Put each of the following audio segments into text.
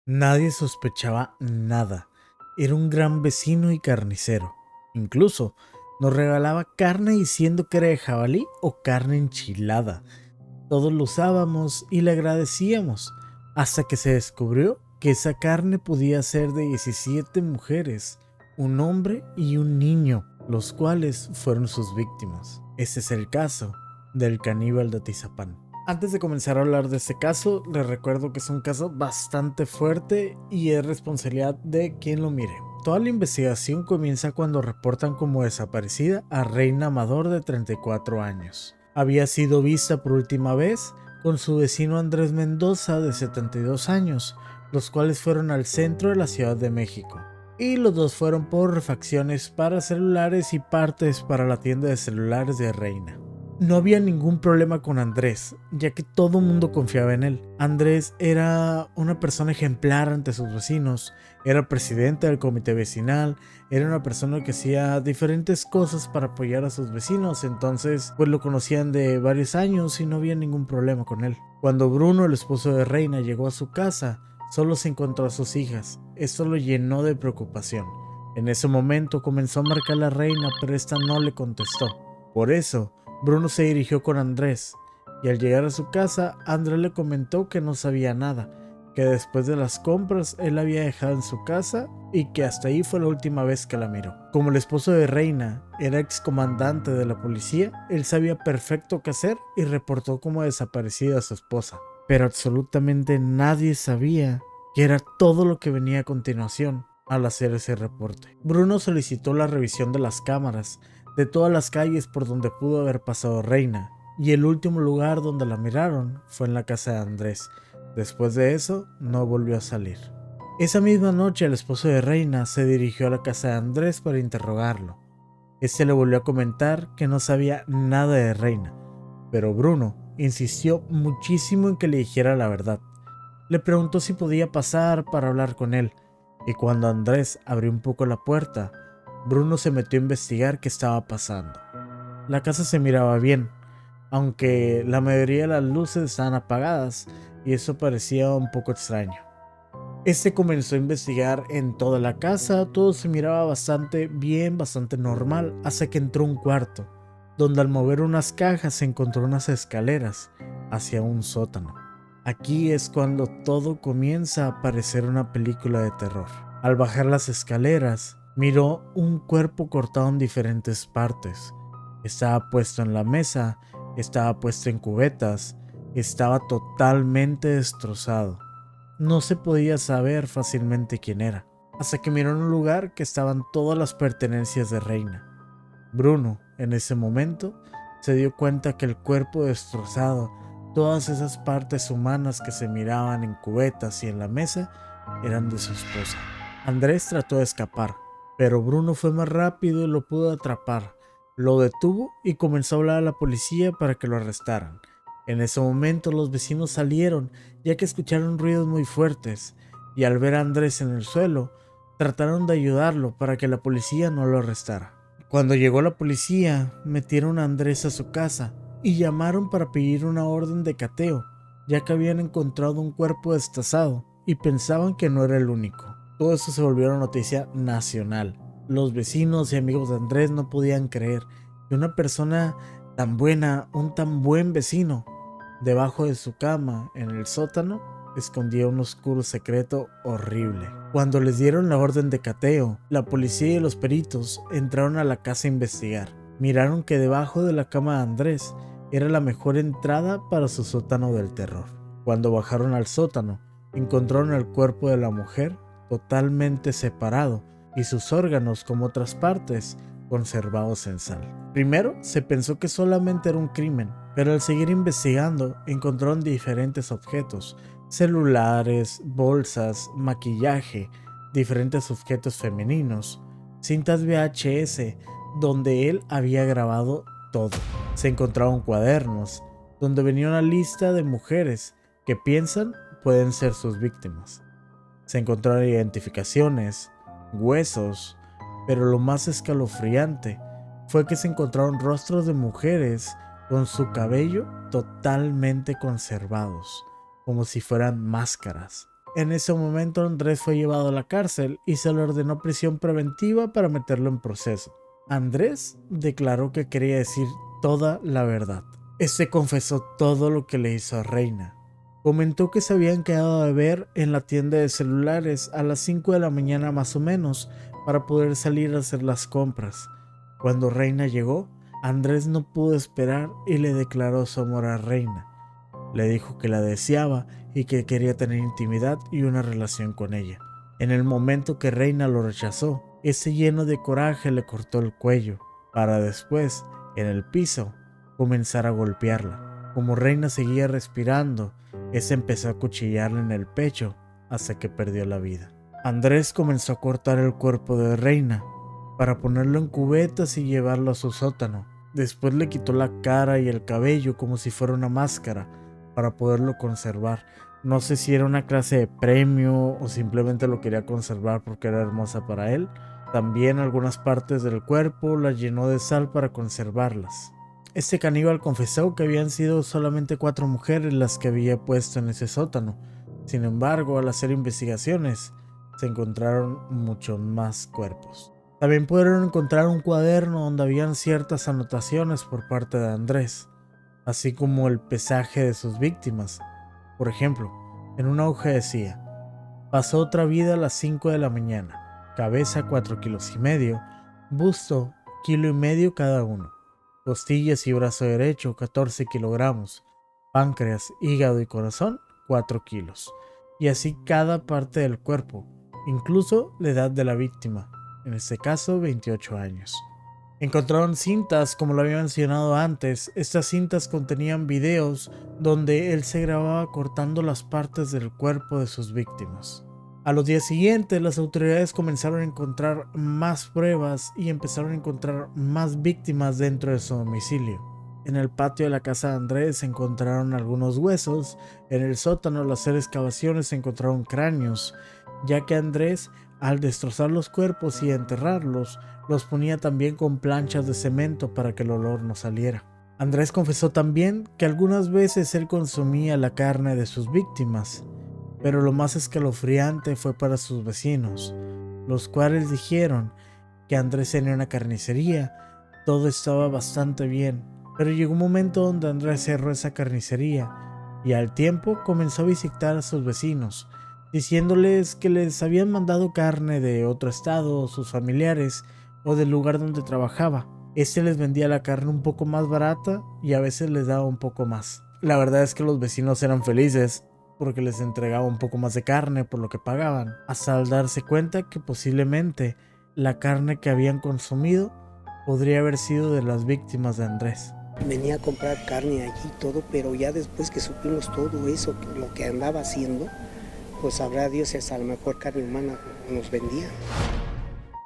Nadie sospechaba nada. Era un gran vecino y carnicero. Incluso nos regalaba carne diciendo que era de jabalí o carne enchilada. Todos lo usábamos y le agradecíamos, hasta que se descubrió que esa carne podía ser de 17 mujeres, un hombre y un niño, los cuales fueron sus víctimas. Ese es el caso del caníbal de Atizapán. Antes de comenzar a hablar de este caso, les recuerdo que es un caso bastante fuerte y es responsabilidad de quien lo mire. Toda la investigación comienza cuando reportan como desaparecida a Reina Amador de 34 años. Había sido vista por última vez con su vecino Andrés Mendoza de 72 años, los cuales fueron al centro de la Ciudad de México. Y los dos fueron por refacciones para celulares y partes para la tienda de celulares de Reina. No había ningún problema con Andrés, ya que todo el mundo confiaba en él. Andrés era una persona ejemplar ante sus vecinos, era presidente del comité vecinal, era una persona que hacía diferentes cosas para apoyar a sus vecinos, entonces pues lo conocían de varios años y no había ningún problema con él. Cuando Bruno, el esposo de Reina, llegó a su casa, solo se encontró a sus hijas. Esto lo llenó de preocupación. En ese momento comenzó a marcar a Reina, pero esta no le contestó. Por eso, Bruno se dirigió con Andrés, y al llegar a su casa, Andrés le comentó que no sabía nada, que después de las compras él la había dejado en su casa y que hasta ahí fue la última vez que la miró. Como el esposo de Reina era excomandante de la policía, él sabía perfecto qué hacer y reportó como desaparecida a su esposa. Pero absolutamente nadie sabía que era todo lo que venía a continuación al hacer ese reporte. Bruno solicitó la revisión de las cámaras de todas las calles por donde pudo haber pasado Reina, y el último lugar donde la miraron fue en la casa de Andrés. Después de eso, no volvió a salir. Esa misma noche el esposo de Reina se dirigió a la casa de Andrés para interrogarlo. Este le volvió a comentar que no sabía nada de Reina, pero Bruno insistió muchísimo en que le dijera la verdad. Le preguntó si podía pasar para hablar con él, y cuando Andrés abrió un poco la puerta, Bruno se metió a investigar qué estaba pasando. La casa se miraba bien, aunque la mayoría de las luces estaban apagadas y eso parecía un poco extraño. Este comenzó a investigar en toda la casa, todo se miraba bastante bien, bastante normal, hasta que entró a un cuarto, donde al mover unas cajas encontró unas escaleras hacia un sótano. Aquí es cuando todo comienza a parecer una película de terror. Al bajar las escaleras, miró un cuerpo cortado en diferentes partes. Estaba puesto en la mesa, estaba puesto en cubetas, estaba totalmente destrozado. No se podía saber fácilmente quién era, hasta que miró en un lugar que estaban todas las pertenencias de Reina. Bruno, en ese momento, se dio cuenta que el cuerpo destrozado, todas esas partes humanas que se miraban en cubetas y en la mesa, eran de su esposa. Andrés trató de escapar, pero Bruno fue más rápido y lo pudo atrapar. Lo detuvo y comenzó a hablar a la policía para que lo arrestaran. En ese momento los vecinos salieron, ya que escucharon ruidos muy fuertes, y al ver a Andrés en el suelo, trataron de ayudarlo para que la policía no lo arrestara. Cuando llegó la policía, metieron a Andrés a su casa y llamaron para pedir una orden de cateo, ya que habían encontrado un cuerpo destazado y pensaban que no era el único. Todo eso se volvió noticia nacional. Los vecinos y amigos de Andrés no podían creer que una persona tan buena, un tan buen vecino, debajo de su cama, en el sótano, escondía un oscuro secreto horrible. Cuando les dieron la orden de cateo, la policía y los peritos entraron a la casa a investigar. Miraron que debajo de la cama de Andrés era la mejor entrada para su sótano del terror. Cuando bajaron al sótano, encontraron el cuerpo de la mujer totalmente separado y sus órganos, como otras partes, conservados en sal. Primero se pensó que solamente era un crimen, pero al seguir investigando encontraron diferentes objetos: celulares, bolsas, maquillaje, diferentes objetos femeninos, cintas VHS donde él había grabado todo. Se encontraron cuadernos donde venía una lista de mujeres que piensan pueden ser sus víctimas. Se encontraron identificaciones, huesos, pero lo más escalofriante fue que se encontraron rostros de mujeres con su cabello totalmente conservados, como si fueran máscaras. En ese momento Andrés fue llevado a la cárcel y se le ordenó prisión preventiva para meterlo en proceso. Andrés declaró que quería decir toda la verdad. Este confesó todo lo que le hizo a Reina. Comentó que se habían quedado a beber en la tienda de celulares a las 5 de la mañana más o menos para poder salir a hacer las compras. Cuando Reina llegó, Andrés no pudo esperar y le declaró su amor a Reina. Le dijo que la deseaba y que quería tener intimidad y una relación con ella. En el momento que Reina lo rechazó, ese lleno de coraje le cortó el cuello, para después, en el piso, comenzar a golpearla. Como Reina seguía respirando, ese empezó a cuchillarle en el pecho hasta que perdió la vida. Andrés comenzó a cortar el cuerpo de Reina para ponerlo en cubetas y llevarlo a su sótano. Después le quitó la cara y el cabello como si fuera una máscara para poderlo conservar. No sé si era una clase de premio o simplemente lo quería conservar porque era hermosa para él. También algunas partes del cuerpo las llenó de sal para conservarlas. Este caníbal confesó que habían sido solamente 4 mujeres las que había puesto en ese sótano. Sin embargo, al hacer investigaciones, se encontraron muchos más cuerpos. También pudieron encontrar un cuaderno donde habían ciertas anotaciones por parte de Andrés, así como el pesaje de sus víctimas. Por ejemplo, en una hoja decía: pasó otra vida a las 5 de la mañana, cabeza 4,5 kilos, busto 1,5 kilos cada uno, costillas y brazo derecho 14 kilogramos, páncreas, hígado y corazón 4 kilos, y así cada parte del cuerpo, incluso la edad de la víctima, en este caso 28 años. Encontraron cintas, como lo había mencionado antes. Estas cintas contenían videos donde él se grababa cortando las partes del cuerpo de sus víctimas. A los días siguientes, las autoridades comenzaron a encontrar más pruebas y empezaron a encontrar más víctimas dentro de su domicilio. En el patio de la casa de Andrés se encontraron algunos huesos. En el sótano, al hacer excavaciones, se encontraron cráneos, ya que Andrés, al destrozar los cuerpos y enterrarlos, los ponía también con planchas de cemento para que el olor no saliera. Andrés confesó también que algunas veces él consumía la carne de sus víctimas, pero lo más escalofriante fue para sus vecinos, los cuales dijeron que Andrés tenía una carnicería. Todo estaba bastante bien, pero llegó un momento donde Andrés cerró esa carnicería y al tiempo comenzó a visitar a sus vecinos, diciéndoles que les habían mandado carne de otro estado, sus familiares o del lugar donde trabajaba. Este les vendía la carne un poco más barata y a veces les daba un poco más. La verdad es que los vecinos eran felices porque les entregaba un poco más de carne por lo que pagaban, hasta al darse cuenta que posiblemente la carne que habían consumido podría haber sido de las víctimas de Andrés. Venía a comprar carne allí y todo, pero ya después que supimos todo eso, lo que andaba haciendo, pues sabrá Dios si hasta a lo mejor carne humana nos vendía.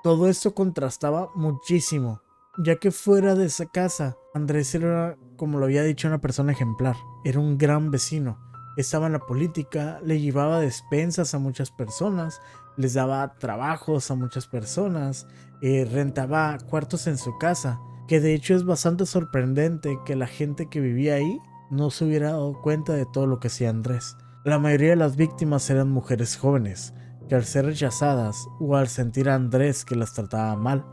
Todo esto contrastaba muchísimo, ya que fuera de esa casa, Andrés era, como lo había dicho, una persona ejemplar. Era un gran vecino. Estaba en la política, le llevaba despensas a muchas personas, les daba trabajos a muchas personas, rentaba cuartos en su casa, que de hecho es bastante sorprendente que la gente que vivía ahí no se hubiera dado cuenta de todo lo que hacía Andrés. La mayoría de las víctimas eran mujeres jóvenes, que al ser rechazadas o al sentir a Andrés que las trataba mal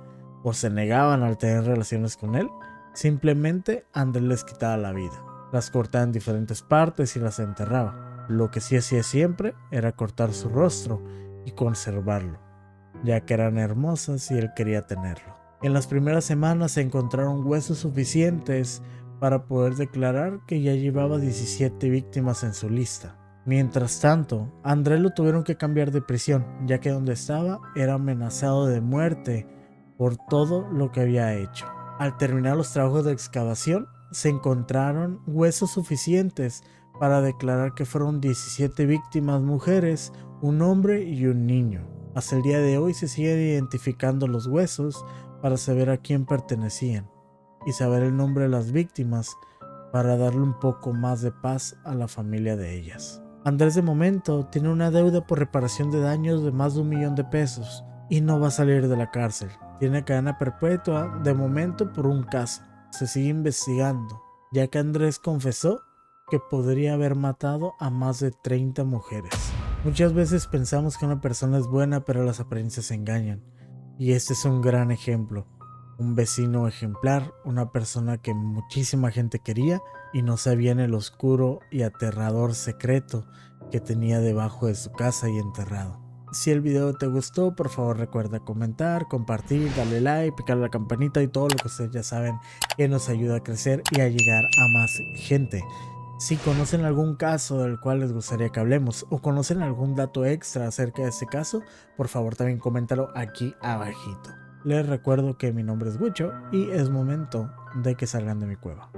o se negaban al tener relaciones con él, simplemente Andrés les quitaba la vida. Las cortaba en diferentes partes y las enterraba. Lo que sí hacía siempre era cortar su rostro y conservarlo, ya que eran hermosas y él quería tenerlo. En las primeras semanas se encontraron huesos suficientes para poder declarar que ya llevaba 17 víctimas en su lista. Mientras tanto, a Andrés lo tuvieron que cambiar de prisión, ya que donde estaba era amenazado de muerte por todo lo que había hecho. Al terminar los trabajos de excavación, se encontraron huesos suficientes para declarar que fueron 17 víctimas mujeres, un hombre y un niño. Hasta el día de hoy se siguen identificando los huesos para saber a quién pertenecían y saber el nombre de las víctimas para darle un poco más de paz a la familia de ellas. Andrés de momento tiene una deuda por reparación de daños de más de 1 millón de pesos y no va a salir de la cárcel. Tiene cadena perpetua de momento por un caso. Se sigue investigando, ya que Andrés confesó que podría haber matado a más de 30 mujeres. Muchas veces pensamos que una persona es buena, pero las apariencias engañan. Y este es un gran ejemplo. Un vecino ejemplar, una persona que muchísima gente quería y no sabían el oscuro y aterrador secreto que tenía debajo de su casa y enterrado. Si el video te gustó, por favor recuerda comentar, compartir, darle like, picar la campanita y todo lo que ustedes ya saben que nos ayuda a crecer y a llegar a más gente. Si conocen algún caso del cual les gustaría que hablemos o conocen algún dato extra acerca de ese caso, por favor también coméntalo aquí abajito. Les recuerdo que mi nombre es Wicho y es momento de que salgan de mi cueva.